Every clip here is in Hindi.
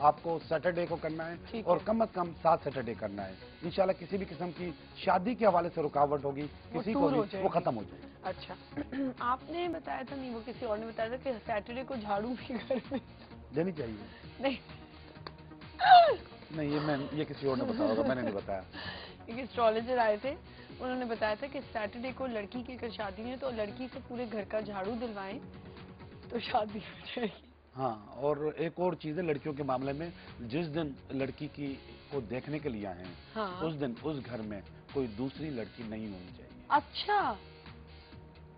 आपको सैटरडे को करना है और कम से कम 7 सैटरडे करना है। इंशाल्लाह किसी भी किस्म की शादी के हवाले से रुकावट होगी किसी को भी वो खत्म हो जाएगी। अच्छा आपने बताया था, नहीं वो किसी और ने बताया था कि सैटरडे को झाड़ू भी घर में देनी चाहिए। नहीं नहीं ये किसी और ने बताया होगा, मैंने नहीं बताया। एक एस्ट्रोलॉजर आए थे, उन्होंने बताया था कि सैटरडे को लड़की की अगर शादी है तो लड़की से पूरे घर का झाड़ू दिलवाएं तो शादी हो जाएगी। हाँ, और एक और चीज है लड़कियों के मामले में, जिस दिन लड़की की को देखने के लिए आए हैं, हाँ। उस दिन उस घर में कोई दूसरी लड़की नहीं होनी चाहिए। अच्छा,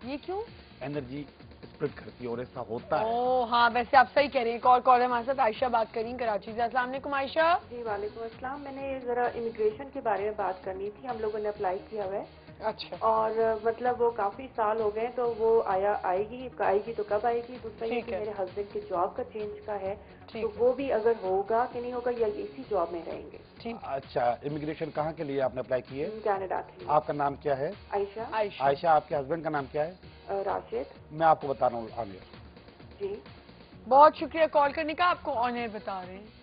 ये क्यों? एनर्जी स्प्रेड करती है और ऐसा होता है। ओह हाँ, वैसे आप सही कह रही हैं। एक और कॉल है हमारे साथ, आयशा बात करी कराची से। अस्सलाम वालेकुम आयशा। जी वालेकुम अस्सलाम। मैंने जरा इमिग्रेशन के बारे में बात करनी थी। हम लोगों ने अप्लाई किया हुआ है। अच्छा। और मतलब वो काफी साल हो गए, तो वो आएगी तो कब आएगी? दूसरा ये कि मेरे हस्बैंड के जॉब का चेंज का है, तो वो भी अगर होगा कि नहीं होगा या इसी जॉब में रहेंगे? अच्छा, इमिग्रेशन कहाँ के लिए आपने अप्लाई की है? कनाडा के लिए। आपका नाम क्या है? आयशा। आयशा, आपके हस्बैंड का नाम क्या है? राशिद। मैं आपको बता रहा हूँ आगे। जी बहुत शुक्रिया कॉल करने का, आपको ऑन एयर बता रहे हैं।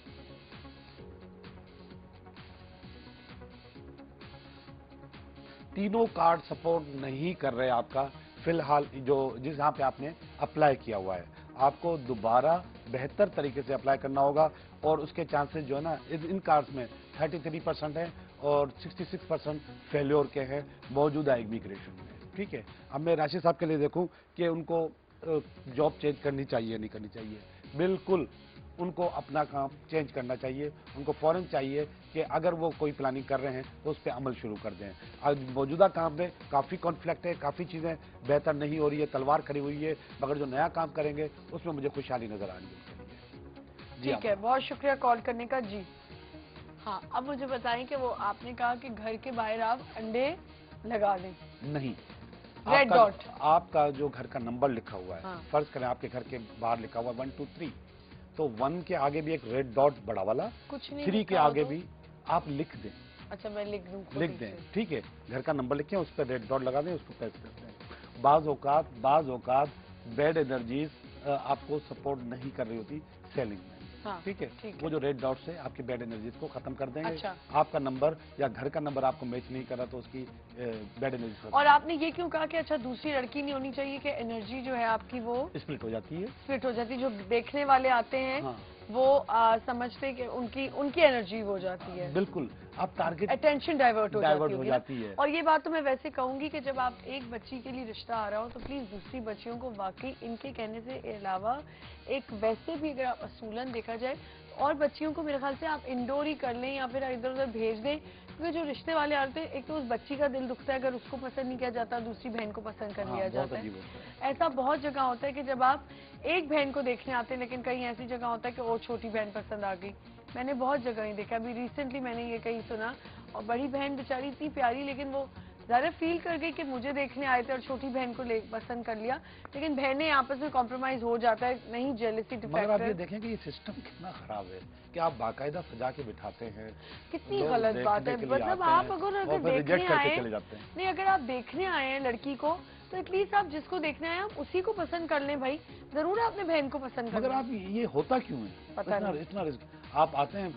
तीनों कार्ड सपोर्ट नहीं कर रहे आपका फिलहाल, जो जिस यहाँ पे आपने अप्लाई किया हुआ है। आपको दोबारा बेहतर तरीके से अप्लाई करना होगा और उसके चांसेस जो है ना इन कार्ड्स में 33% है और 66% फेल्योर के हैं मौजूदा इमिग्रेशन में। ठीक है, अब मैं राशिद साहब के लिए देखूं कि उनको जॉब चेंज करनी चाहिए नहीं करनी चाहिए। बिल्कुल उनको अपना काम चेंज करना चाहिए। उनको फौरन चाहिए कि अगर वो कोई प्लानिंग कर रहे हैं तो उस पर अमल शुरू कर दें। आज मौजूदा काम में काफ़ी कॉन्फ्लिक्ट है, काफ़ी चीज़ें बेहतर नहीं हो रही है, तलवार खड़ी हुई है, मगर जो नया काम करेंगे उसमें मुझे खुशहाली नजर आ रही है उनके लिए। ठीक है, बहुत शुक्रिया कॉल करने का जी। हाँ, अब मुझे बताएं कि वो आपने कहा कि घर के बाहर आप अंडे लगा दें। नहीं, रेड डॉट आपका जो घर का नंबर लिखा हुआ है, फर्ज करें आपके घर के बाहर लिखा हुआ 1 2 3, तो 1 के आगे भी एक रेड डॉट बड़ा वाला, कुछ नहीं, 3 के आगे भी आप लिख दें। अच्छा, मैं लिख दूं? लिख दें, ठीक है। घर का नंबर लिखें, उस पर रेड डॉट लगा दें, उसको प्रेस कर दें। बाज औकात बैड एनर्जीज आपको सपोर्ट नहीं कर रही होती सेलिंग में। ठीक है, वो जो रेड डॉट से आपकी बैड एनर्जीज को खत्म कर देंगे। अच्छा। आपका नंबर या घर का नंबर आपको मैच नहीं कर रहा तो उसकी बैड एनर्जी। और आपने ये क्यों कहा कि अच्छा दूसरी लड़की नहीं होनी चाहिए कि एनर्जी जो है आपकी वो स्प्लिट हो जाती है? स्प्लिट हो जाती है, जो देखने वाले आते हैं वो समझते कि उनकी एनर्जी हो जाती है। बिल्कुल, आप टारगेट अटेंशन डाइवर्ट हो जाती है। और ये बात तो मैं वैसे कहूंगी कि जब आप एक बच्ची के लिए रिश्ता आ रहा हो तो प्लीज दूसरी बच्चियों को वाकई इनके कहने से अलावा एक वैसे भी अगर आप असूलन देखा जाए और बच्चियों को मेरे ख्याल से आप इंडोर ही कर लें या फिर इधर उधर भेज दें, क्योंकि जो रिश्ते वाले आते हैं एक तो उस बच्ची का दिल दुखता है अगर उसको पसंद नहीं किया जाता, दूसरी बहन को पसंद कर लिया जाता है। ऐसा बहुत जगह होता है कि जब आप एक बहन को देखने आते हैं लेकिन कहीं ऐसी जगह होता है कि और छोटी बहन पसंद आ गई। मैंने बहुत जगह ही देखा, अभी रिसेंटली मैंने ये कहीं सुना और बड़ी बहन बेचारी इतनी प्यारी लेकिन वो ज़्यादा फील कर गई कि मुझे देखने आए थे और छोटी बहन को पसंद कर लिया, लेकिन बहनें आपस में कॉम्प्रोमाइज हो जाता है, नहीं जेलसी डिफेक्ट। मगर आप ये देखें कि ये सिस्टम कितना खराब है कि आप बाकायदा सजा के बिठाते हैं। कितनी गलत बात है। मतलब आप अगर देखने आए नहीं, अगर आप देखने आए हैं लड़की को तो एटलीस्ट आप जिसको देखने आए आप उसी को पसंद कर लें भाई, जरूर आपने बहन को पसंद कर। मगर आप ये होता क्यों है? पता नहीं। इतना रिस्क आप आते हैं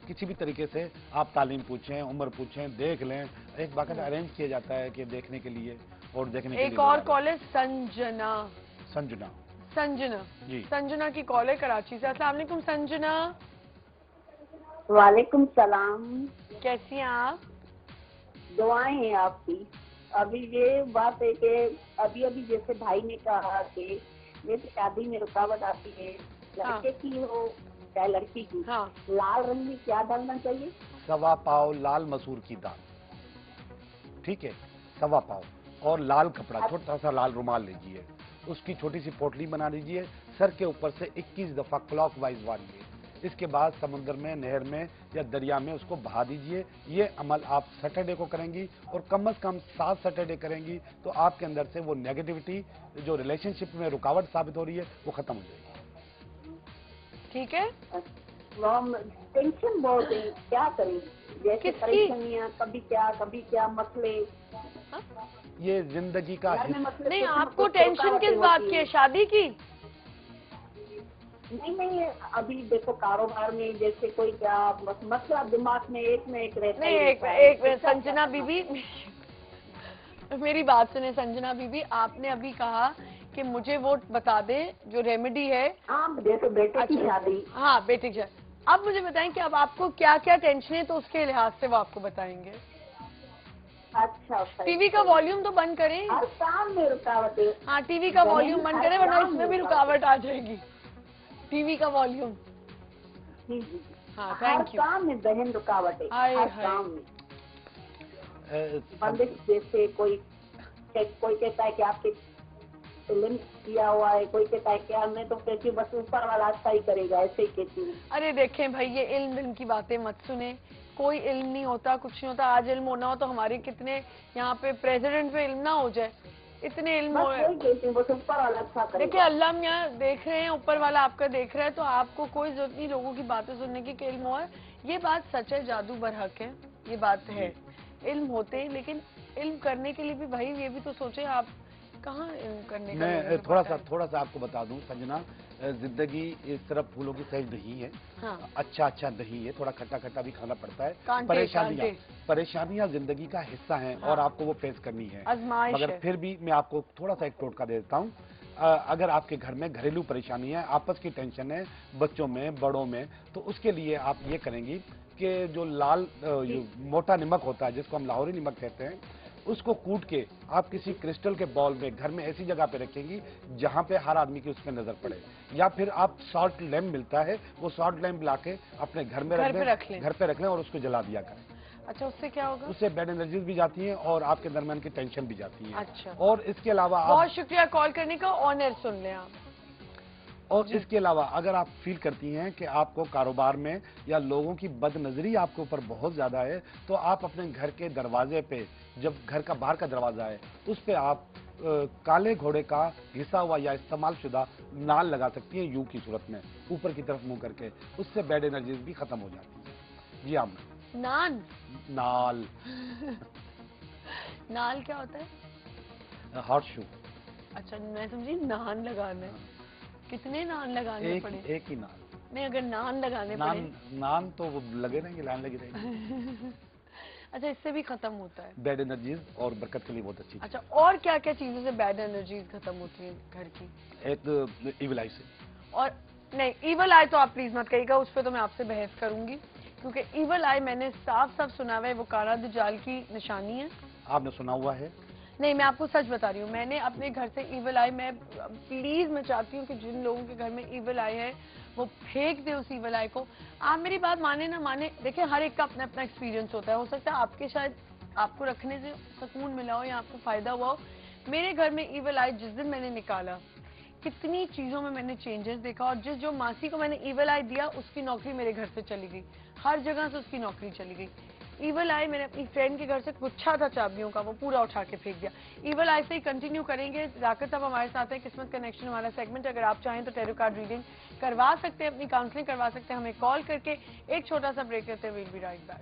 किसी भी तरीके से, आप तालीम पूछें, उम्र पूछें, देख लें, एक बाकायदा अरेंज किया जाता है कि देखने के लिए और देखने के लिए। एक और कॉल है संजना जी, संजना की कॉल है कराची से। अस्सलाम वालेकुम संजना। वालेकुम सलाम। कैसी हैं आप? दुआएं हैं आपकी। अभी ये बात है कि अभी अभी जैसे भाई ने कहा कि जैसे शादी में रुकावट आती है, लड़के की हो चाहे लड़की की, लाल रंग में क्या डालना चाहिए? 1.25 पाव लाल मसूर की दाल, ठीक है, 1.25 पाव, और लाल कपड़ा, छोटा सा लाल रुमाल लीजिए, उसकी छोटी सी पोटली बना लीजिए, सर के ऊपर से 21 दफा क्लॉकवाइज मारिए। इसके बाद समुद्र में, नहर में या दरिया में उसको बहा दीजिए। ये अमल आप सैटरडे को करेंगी और कम से कम 7 सैटरडे करेंगी तो आपके अंदर से वो नेगेटिविटी जो रिलेशनशिप में रुकावट साबित हो रही है वो खत्म हो जाएगी। ठीक है, टेंशन बहुत है, क्या करें? जैसे परेशानियाँ, कभी क्या मसले। ये जिंदगी का नहीं, आपको टेंशन किस बात की है? शादी की? नहीं, अभी देखो कारोबार में जैसे कोई क्या मतलब दिमाग में एक रहता नहीं, है। एक संजना बीबी, मेरी बात सुने संजना बीबी, आपने अभी कहा कि मुझे वो बता दे जो रेमेडी है। हाँ, जैसे बेटे की शादी। हाँ, बेटे की शादी। अब मुझे बताएं कि अब आपको क्या क्या टेंशन है, तो उसके लिहाज से वो आपको बताएंगे। अच्छा, टीवी का वॉल्यूम तो बंद करें। हर काम में रुकावट है। हाँ, टीवी का वॉल्यूम बंद करें, वरना इसमें भी रुकावट आ जाएगी। टीवी का वॉल्यूम। हाँ, थैंक यू। हर काम में बहन रुकावट है, हर काम में। बंदिश जैसे कोई कहता है कि आपके फिल्म किया हुआ है, कोई कहता है क्या, मैं तो कहती हूँ बस ऊपर वाला अच्छा ही करेगा, ऐसे ही कहती हूँ। अरे देखें भाई, ये इल्म की बातें मत सुने, कोई इल्म नहीं होता, कुछ नहीं होता। आज इल्म होना हो तो हमारे कितने यहाँ पे प्रेसिडेंट पे इल्म ना हो जाए, इतने इल्म हो। बस ऊपर वाला अच्छा करेगा। देखिए, अल्लाह मियां देख रहे हैं, ऊपर वाला आपका देख रहा है, तो आपको कोई जरूरत नहीं लोगों की बातें सुनने की कि इल्म हो। ये बात सच है, जादू बरहक है, ये बात है। इल्म होते हैं, लेकिन इल्म करने के लिए भी भाई ये भी तो सोचे आप कहाँ इल्म करने का। मैं थोड़ा सा आपको बता दूं संजना, जिंदगी इस तरफ फूलों की सही नहीं है। हाँ। अच्छा नहीं है, थोड़ा खट्टा खट्टा भी खाना पड़ता है। परेशानियां जिंदगी का हिस्सा हैं। हाँ। और आपको वो फेस करनी है, मगर फिर भी मैं आपको थोड़ा सा एक टोटका दे देता हूँ। अगर आपके घर में घरेलू परेशानी है, आपस की टेंशन है, बच्चों में बड़ों में, तो उसके लिए आप ये करेंगी कि जो लाल मोटा नमक होता है, जिसको हम लाहौरी नमक कहते हैं, उसको कूट के आप किसी क्रिस्टल के बॉल में घर में ऐसी जगह पे रखेंगी जहां पे हर आदमी की उसमें नजर पड़े। या फिर आप सॉल्ट लैम्प मिलता है, वो सॉल्ट लैम्प लाके अपने घर में घर पे रख लें और उसको जला दिया करें। अच्छा, उससे क्या होगा? उससे बैड एनर्जीज भी जाती हैं और आपके दरमियान की टेंशन भी जाती है। अच्छा। और इसके अलावा बहुत शुक्रिया कॉल करने का, ऑनर सुन लें आप। और इसके अलावा अगर आप फील करती हैं कि आपको कारोबार में या लोगों की बदनजरी आपके ऊपर बहुत ज्यादा है, तो आप अपने घर के दरवाजे पे, जब घर का बाहर का दरवाजा है, उस पे आप काले घोड़े का घिसा हुआ या इस्तेमाल शुदा नाल लगा सकती हैं, यू की सूरत में ऊपर की तरफ मुंह करके। उससे बैड एनर्जीज भी खत्म हो जाती है। जी हाँ। नाल नाल क्या होता है? हॉट शू। अच्छा, मैं समझी नान लगाना है। कितने नान लगाने पड़े? एक ही नान। नहीं, अगर नान लगाने पड़े, नान तो वो लगे रहेंगे, लाइन लगी रहेगी। अच्छा, इससे भी खत्म होता है बैड एनर्जीज और बरकत के लिए बहुत अच्छी। अच्छा, और क्या क्या चीजों से बैड एनर्जीज खत्म होती है घर की? एक इविल आई से। और नहीं, इविल आई तो आप प्लीज मत कहिएगा, उस पर तो मैं आपसे बहस करूंगी, क्योंकि इविल आई मैंने साफ साफ सुना हुआ है, वो काला दज्जाल की निशानी है। आपने सुना हुआ है? नहीं, मैं आपको सच बता रही हूँ, मैंने अपने घर से इविल आई, मैं प्लीज मैं चाहती हूँ कि जिन लोगों के घर में इविल आई है वो फेंक दे उस इविल आई को। आप मेरी बात माने ना माने, देखिए हर एक का अपना अपना एक्सपीरियंस होता है, हो सकता है आपके शायद आपको रखने से सुकून मिला हो या आपको फायदा हुआ हो। मेरे घर में इविल आई जिस दिन मैंने निकाला, कितनी चीजों में मैंने चेंजेस देखा, और जो मासी को मैंने इविल आई दिया उसकी नौकरी मेरे घर से चली गई, हर जगह से उसकी नौकरी चली गई। इविल आई मैंने अपनी फ्रेंड के घर से गुच्छा था चाबियों का, वो पूरा उठा के फेंक दिया। इविल आई से ही कंटिन्यू करेंगे। जाकर तब हमारे साथ है किस्मत कनेक्शन हमारा सेगमेंट, अगर आप चाहें तो टैरो कार्ड रीडिंग करवा सकते हैं, अपनी काउंसलिंग करवा सकते हैं, हमें कॉल करके। एक छोटा सा ब्रेक लेते हैं, विल बी राइट बैक।